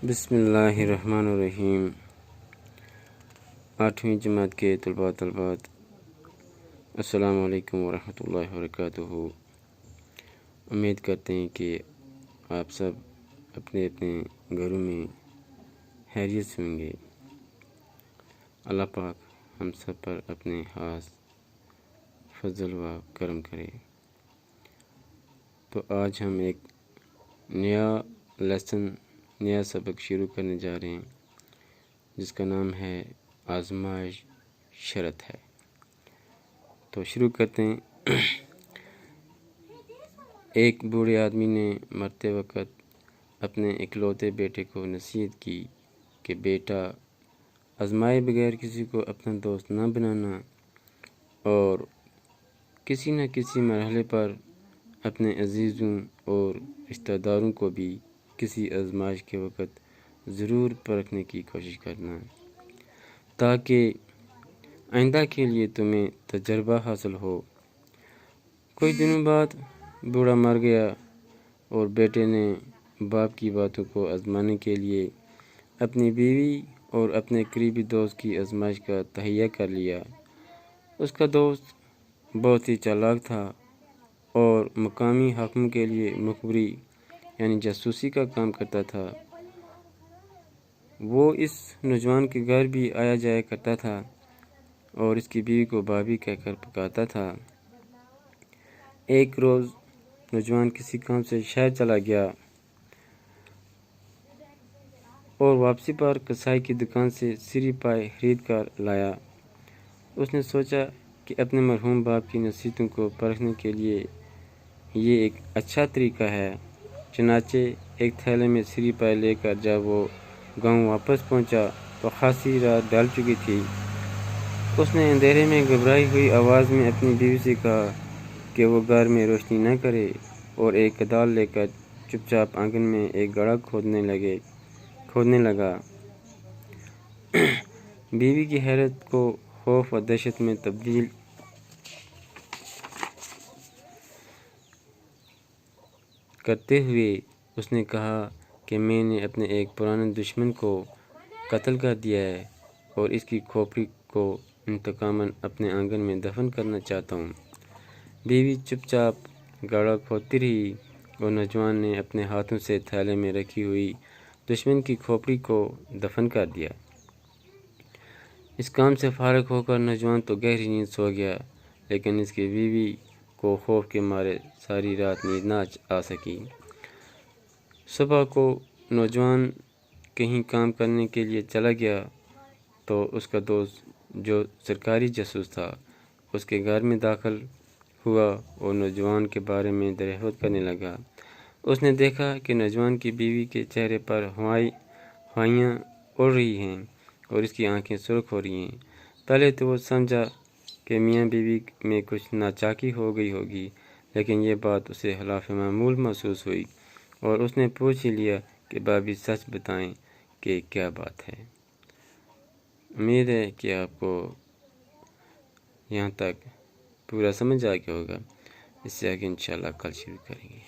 بسم اللہ الرحمن الرحیم۔ 8ویں جماعت کے طلبات السلام علیکم ورحمۃ اللہ وبرکاتہ۔ امید کرتے ہیں کہ آپ سب اپنے اپنے گھروں میں خیریت سے ہوں گے۔ اللہ پاک ہم سب پر اپنے خاص فضل و کرم کرے۔ تو آج ہم ایک نیا سبق شروع کرنے جا رہے ہیں جس کا نام ہے آزمائش شرط ہے۔ تو شروع کرتے ہیں۔ ایک بوڑھے آدمی نے مرتے وقت اپنے اکلوتے بیٹے کو نصیحت کی کہ بیٹا، آزمائے بغیر کسی کو اپنا دوست نہ بنانا اور کسی نہ کسی مرحلے پر اپنے عزیزوں اور رشتہ داروں کو بھی کسی آزمائش کے وقت ضرور پرکھنے کی کوشش کرنا تاکہ آئندہ کے لیے تمہیں تجربہ حاصل ہو۔ کچھ دنوں بعد بوڑھا مر گیا اور بیٹے نے باپ کی باتوں کو آزمانے کے لیے اپنی بیوی اور اپنے قریبی دوست کی آزمائش کا تہیہ کر لیا۔ اس کا دوست بہت ہی چالاک تھا اور مقامی حاکم کے لیے مخبری یعنی جاسوسی کا کام کرتا تھا۔ وہ اس نوجوان کے گھر بھی آیا جایا کرتا تھا اور اس کی بیوی کو بھابھی کہہ کر پکارتا تھا۔ ایک روز نوجوان کسی کام سے شہر چلا گیا اور واپسی پر کسائی کی دکان سے سری پائے خرید کر لایا۔ اس نے سوچا کہ اپنے مرحوم باپ کی نصیحتوں کو پرکھنے کے لیے یہ ایک اچھا طریقہ ہے۔ چنانچہ ایک تھیلے میں سری پائے لے کر جب وہ گاؤں واپس پہنچا تو خاصی رات ڈھل چکی تھی۔ اس نے اندھیرے میں گھبرائی ہوئی آواز میں اپنی بیوی سے کہا کہ وہ گھر میں روشنی نہ کرے اور ایک کدال لے کر چپ چاپ آنگن میں ایک گڑھا کھودنے لگا۔ بیوی کی حیرت کو خوف و دہشت میں تبدیل کرتے ہوئے اس نے کہا کہ میں نے اپنے ایک پرانے دشمن کو قتل کر دیا ہے اور اس کی کھوپڑی کو انتقاماً اپنے آنگن میں دفن کرنا چاہتا ہوں۔ بیوی چپ چاپ گڑھا کھودتی رہی اور نوجوان نے اپنے ہاتھوں سے تھیلے میں رکھی ہوئی دشمن کی کھوپڑی کو دفن کر دیا۔ اس کام سے فارغ ہو کر نوجوان تو گہری نیند سو گیا، لیکن اس کی بیوی کو خوف کے مارے ساری رات نیند نہ آ سکی۔ صبح کو نوجوان کہیں کام کرنے کے لیے چلا گیا تو اس کا دوست جو سرکاری جاسوس تھا اس کے گھر میں داخل ہوا اور نوجوان کے بارے میں دریافت کرنے لگا۔ اس نے دیکھا کہ نوجوان کی بیوی کے چہرے پر ہوائیاں اڑ رہی ہیں اور اس کی آنکھیں سرخ ہو رہی ہیں۔ پہلے تو وہ سمجھا کہ میاں بیوی میں کچھ ناچاکی ہو گئی ہوگی، لیکن یہ بات اسے خلاف معمول محسوس ہوئی اور اس نے پوچھ ہی لیا کہ بھابھی سچ بتائیں کہ کیا بات ہے۔ امید ہے کہ آپ کو یہاں تک پورا سمجھ آ گیا ہوگا۔ اس سے آگے انشاءاللہ کل شروع کریں گے۔